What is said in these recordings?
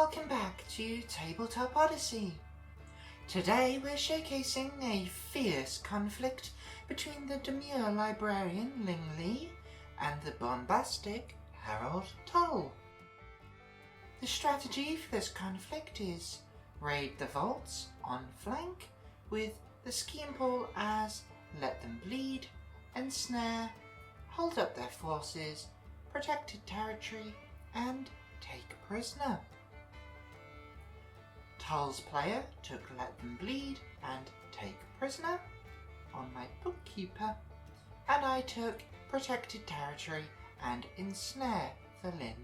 welcome back to Tabletop Odyssey. Today we're showcasing a fierce conflict between the demure librarian Linh Ly and the bombastic Herald Tull. The strategy for this conflict is raid the vaults on flank with the scheme pool as let them bleed, ensnare, hold up their forces, protected territory, and take prisoner. Tull's player took let them bleed and take prisoner on my Bookkeeper, and I took protected territory and ensnare for Lin.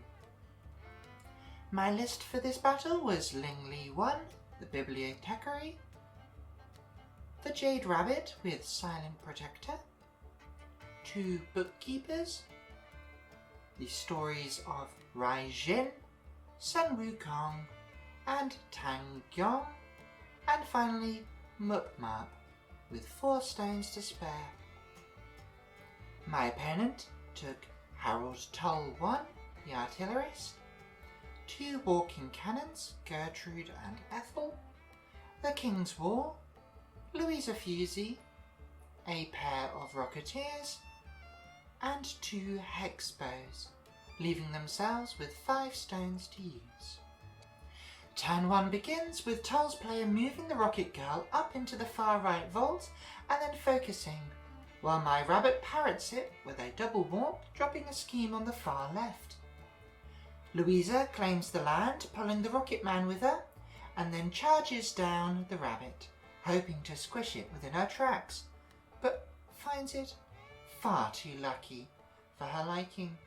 My list for this battle was Linh Ly 1, the Bibliothecary, the Jade Rabbit with Silent Protector, 2 Bookkeepers, the stories of Raijin, Wã#kὼ, and Giã³ng, and finally Wã°kÅ with 4 stones to spare. My opponent took Herald Tull 1, the Artillerist, 2 walking cannons, Gertrude and Ethel, the King's War, Louisa Fusi, a pair of Rocketeers, and 2 Hex Bows, leaving themselves with 5 stones to use. Turn 1 begins with Tull's player moving the Rocket Girl up into the far right vault and then focusing, while my rabbit parrots it with a double walk, dropping a scheme on the far left. Louisa claims the land, pulling the Rocket Man with her, and then charges down the rabbit, hoping to squish it within her tracks, but finds it far too lucky for her liking.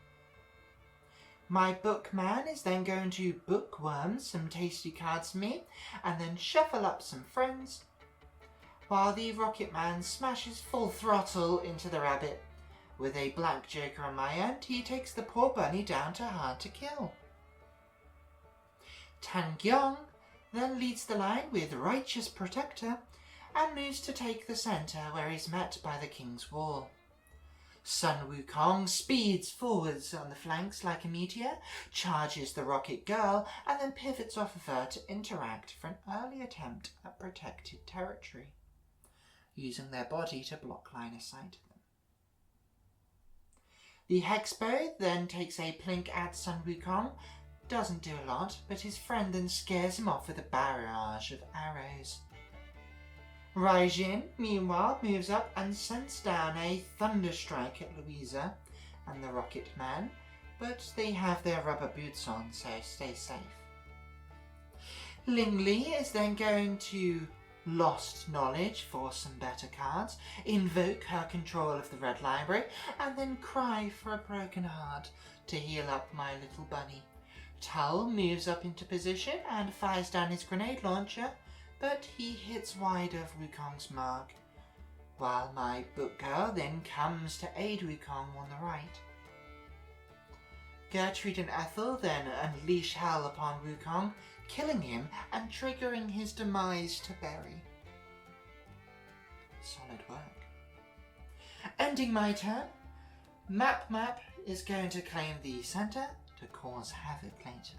My Bookman is then going to bookworm some tasty cards for me and then shuffle up some friends, while the Rocket Man smashes full throttle into the rabbit. With a blank joker on my end, he takes the poor bunny down to hard to kill. Giã°ng then leads the line with Righteous Protector and moves to take the centre where he's met by the King's Wall. Wã°kȯ speeds forwards on the flanks like a meteor, charges the Rocket Girl, and then pivots off of her to interact for an early attempt at protected territory, using their body to block line of sight of them. The Hex Bow then takes a plink at Wã°kȯ, doesn't do a lot, but his friend then scares him off with a barrage of arrows. Raijin, meanwhile, moves up and sends down a thunderstrike at Louisa and the Rocket Man, but they have their rubber boots on, so stay safe. Linh Ly is then going to Lost Knowledge for some better cards, invoke her control of the Red Library, and then cry for a broken heart to heal up my little bunny. Tull moves up into position and fires down his grenade launcher, but he hits wide of Wã°kȯng's mark, while my Book Girl then comes to aid Wã°kȯng on the right. Gertrude and Ethel then unleash hell upon Wã°kȯng, killing him and triggering his demise to bury. Solid work. Ending my turn, Wã°kÅ is going to claim the centre to cause havoc later.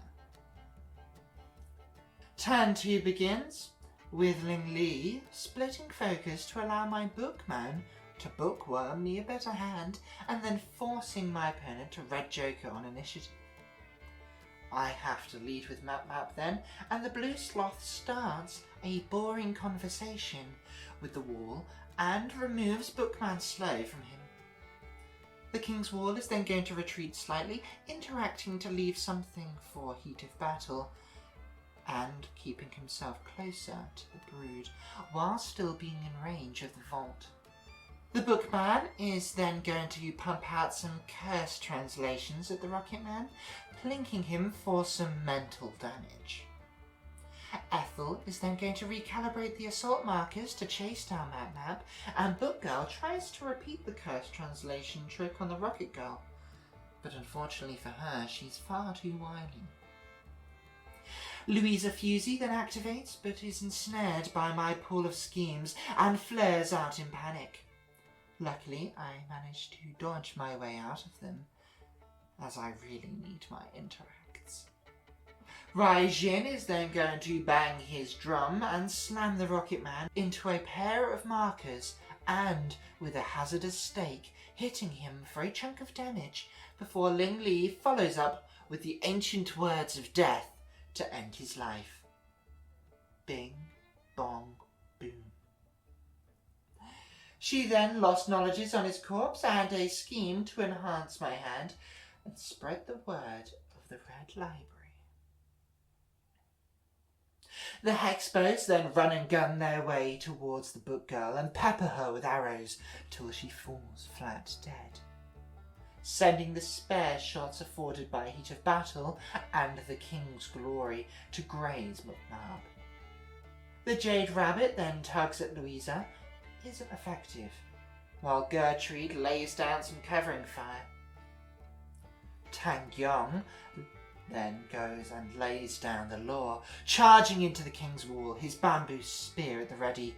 Turn 2 begins with Linh Ly splitting focus to allow my Bookman to bookworm me a better hand and then forcing my opponent to red joker on initiative. I have to lead with Wã°kÅ then, and the blue sloth starts a boring conversation with the wall and removes Bookman's slow from him. The King's Wall is then going to retreat slightly, interacting to leave something for heat of battle, and keeping himself closer to the brood, while still being in range of the vault. The Bookman is then going to pump out some curse translations at the Rocket Man, plinking him for some mental damage. Ethel is then going to recalibrate the assault markers to chase down Wã°kÅ, and Book Girl tries to repeat the curse translation trick on the Rocket Girl, but unfortunately for her, she's far too wily. Louisa Fusi then activates, but is ensnared by my pool of schemes and flares out in panic. Luckily, I managed to dodge my way out of them, as I really need my interacts. Raijin is then going to bang his drum and slam the Rocket Man into a pair of markers and with a hazardous stake, hitting him for a chunk of damage before Linh Ly follows up with the ancient words of death to end his life. Bing, bong, boom. She then lost knowledges on his corpse and a scheme to enhance my hand and spread the word of the Red Library. The Hex Bows then run and gun their way towards the book girl and pepper her with arrows till she falls flat dead, sending the spare shots afforded by heat of battle and the King's glory to graze McNab. The Jade Rabbit then tugs at Louisa, isn't effective, while Gertrude lays down some covering fire. Giã&ng then goes and lays down the law, charging into the King's wall, his bamboo spear at the ready,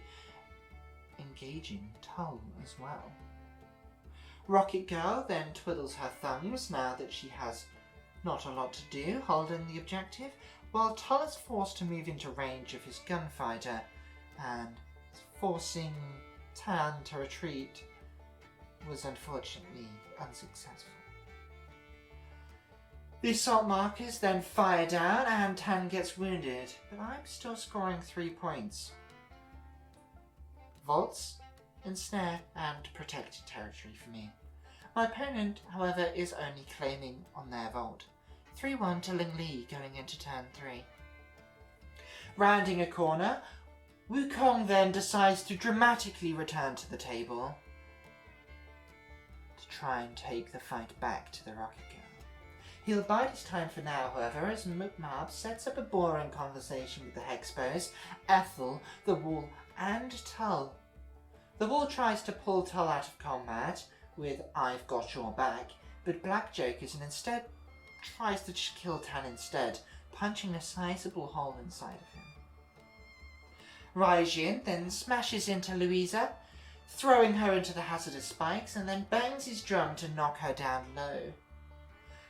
engaging Tull as well. Rocket Girl then twiddles her thumbs now that she has not a lot to do holding the objective, while Tull is forced to move into range of his gunfighter and forcing Tan to retreat was unfortunately unsuccessful. The assault markers then fire down and Tan gets wounded, but I'm still scoring 3 points. Vaults, Ensnare and protected territory for me. My opponent, however, is only claiming on their vault. 3-1 to Linh Ly going into turn 3. Rounding a corner, Wã#kÅ then decides to dramatically return to the table to try and take the fight back to the Rocket Girl. He'll bide his time for now, however, as McNab sets up a boring conversation with the Hex Bows, Ethel, the Wall, and Tull. The Wall tries to pull Tull out of combat with "I've got your back," but Black jokers and instead tries to kill Tan instead, punching a sizable hole inside of him. Raijin then smashes into Louisa, throwing her into the hazardous spikes, and then bangs his drum to knock her down low.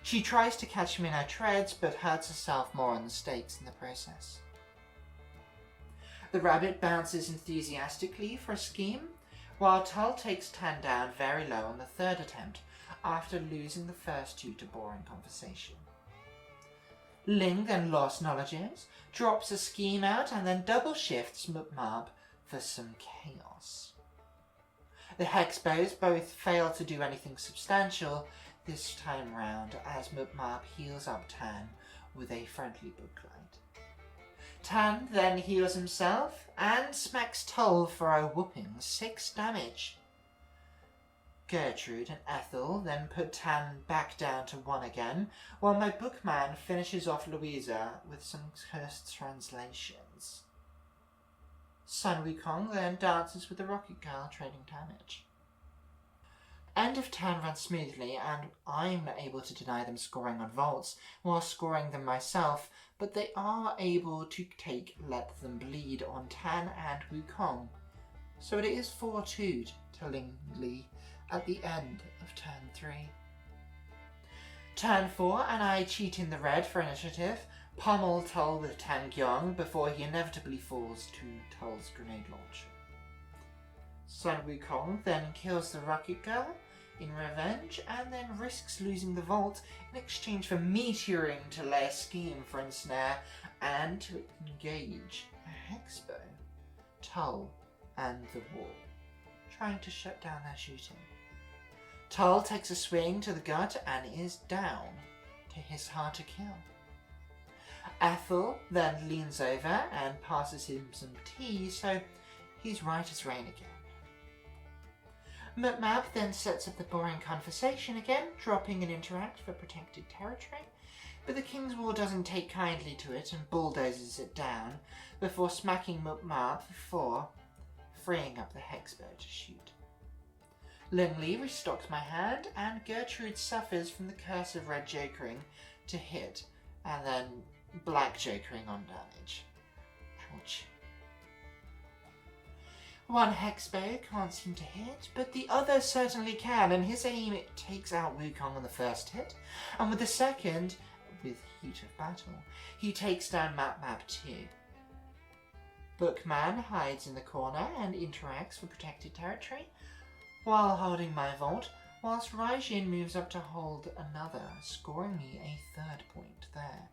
She tries to catch him in her treads, but hurts herself more on the stakes in the process. The rabbit bounces enthusiastically for a scheme, while Tull takes Tan down very low on the third attempt, after losing the first 2 to boring conversation. Ling then lost knowledges, drops a scheme out, and then double shifts McNab for some chaos. The Hex Bows both fail to do anything substantial this time round as McNab heals up Tan with a friendly booklight. Tan then heals himself and smacks Tull for a whopping 6 damage. Gertrude and Ethel then put Tan back down to 1 again, while my bookman finishes off Louisa with some cursed translations. Wã#kÅ then dances with the Rocket Girl, trading damage. End of turn runs smoothly, and I'm able to deny them scoring on vaults while scoring them myself, but they are able to take Let Them Bleed on Tan and Wã#kÅ. So it is 4-2 to Linh Ly at the end of turn 3. Turn 4, and I cheat in the red for initiative, pummel Tull with Giã&ng before he inevitably falls to Tull's grenade launcher. Wã#kÅ then kills the Rocket Girl in revenge and then risks losing the vault in exchange for meteoring to lay a scheme for Ensnare and to engage a Hex Bow, Tull and the Wall, trying to shut down their shooting. Tull takes a swing to the gut and is down to his hard to kill. Ethel then leans over and passes him some tea, so he's right as rain again. McNab then sets up the boring conversation again, dropping an interact for protected territory, but the King's Wall doesn't take kindly to it and bulldozes it down before smacking McNab for 4, freeing up the Hex Bow to shoot. Linh Ly restocks my hand, and Gertrude suffers from the curse of red jokering to hit, and then black jokering on damage. Ouch. One Hex Bow can't seem to hit, but the other certainly can, and his aim takes out Wã#kÅ on the first hit, and with the second, with heat of battle, he takes down Map 2. Bookman hides in the corner and interacts for protected territory while holding my vault, whilst Raijin moves up to hold another, scoring me a 3rd point there.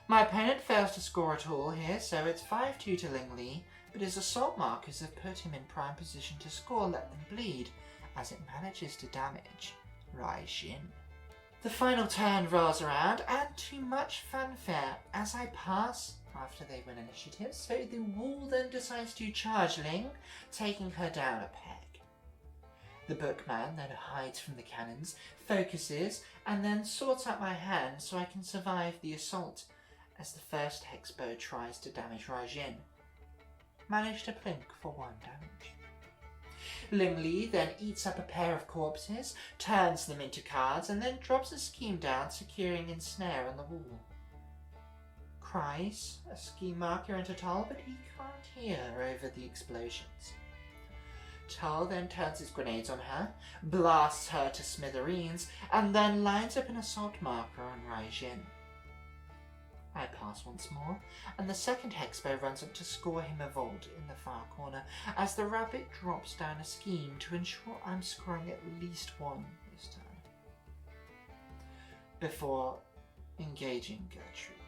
My opponent fails to score at all here, so it's 5-2 to Linh Ly, but his assault markers have put him in prime position to score Let Them Bleed, as it manages to damage Raijin. The final turn rolls around, and to much fanfare as I pass after they win initiative, so the wall then decides to charge Ling, taking her down a peg. The bookman then hides from the cannons, focuses, and then sorts out my hand so I can survive the assault, as the first Hex Bow tries to damage Raijin. Manage to plink for 1 damage. Linh Ly then eats up a pair of corpses, turns them into cards, and then drops a scheme down, securing Ensnare on the wall. Cries a scheme marker into Tull, but he can't hear over the explosions. Tull then turns his grenades on her, blasts her to smithereens, and then lines up an assault marker on Raijin. I pass once more, and the second Hex Bow runs up to score him a vault in the far corner, as the rabbit drops down a scheme to ensure I'm scoring at least 1 this turn, before engaging Gertrude.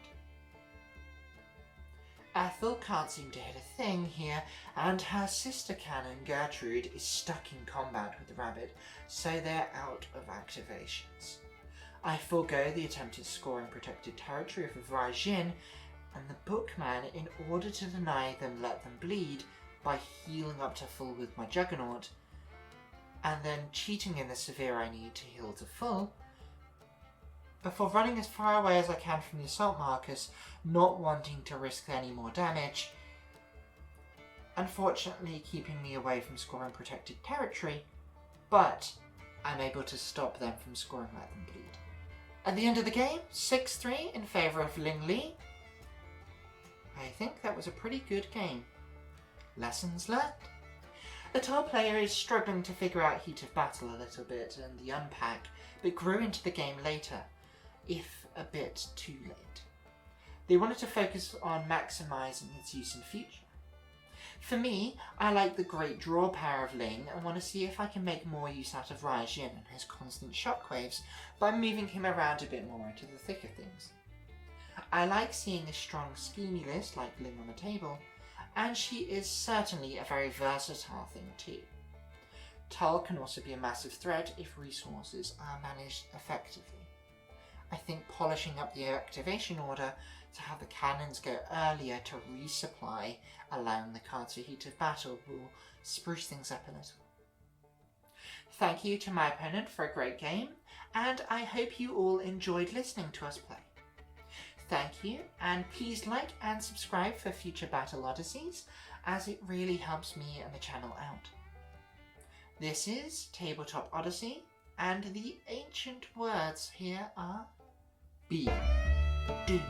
Ethel can't seem to hit a thing here, and her sister cannon Gertrude is stuck in combat with the rabbit, so they're out of activations. I forego the attempted scoring protected territory of Raijin and the bookman in order to deny them Let Them Bleed by healing up to full with my Juggernaut, and then cheating in the severe I need to heal to full, before running as far away as I can from the assault markers, not wanting to risk any more damage, unfortunately keeping me away from scoring protected territory, but I'm able to stop them from scoring Let Them Bleed. At the end of the game, 6-3 in favour of Linh Ly. I think that was a pretty good game. Lessons learned. The Tull player is struggling to figure out heat of battle a little bit and the unpack, but grew into the game later, if a bit too late. They wanted to focus on maximising its use in future. For me, I like the great draw power of Ling and want to see if I can make more use out of Raijin and his constant shockwaves by moving him around a bit more into the thick of things. I like seeing a strong schemey list like Ling on the table, and she is certainly a very versatile thing too. Tull can also be a massive threat if resources are managed effectively. I think polishing up the activation order to have the cannons go earlier to resupply, allowing the cards for heat of battle, will spruce things up a little. Thank you to my opponent for a great game, and I hope you all enjoyed listening to us play. Thank you, and please like and subscribe for future Battle Odysseys, as it really helps me and the channel out. This is Tabletop Odyssey, and the ancient words here are: be, do,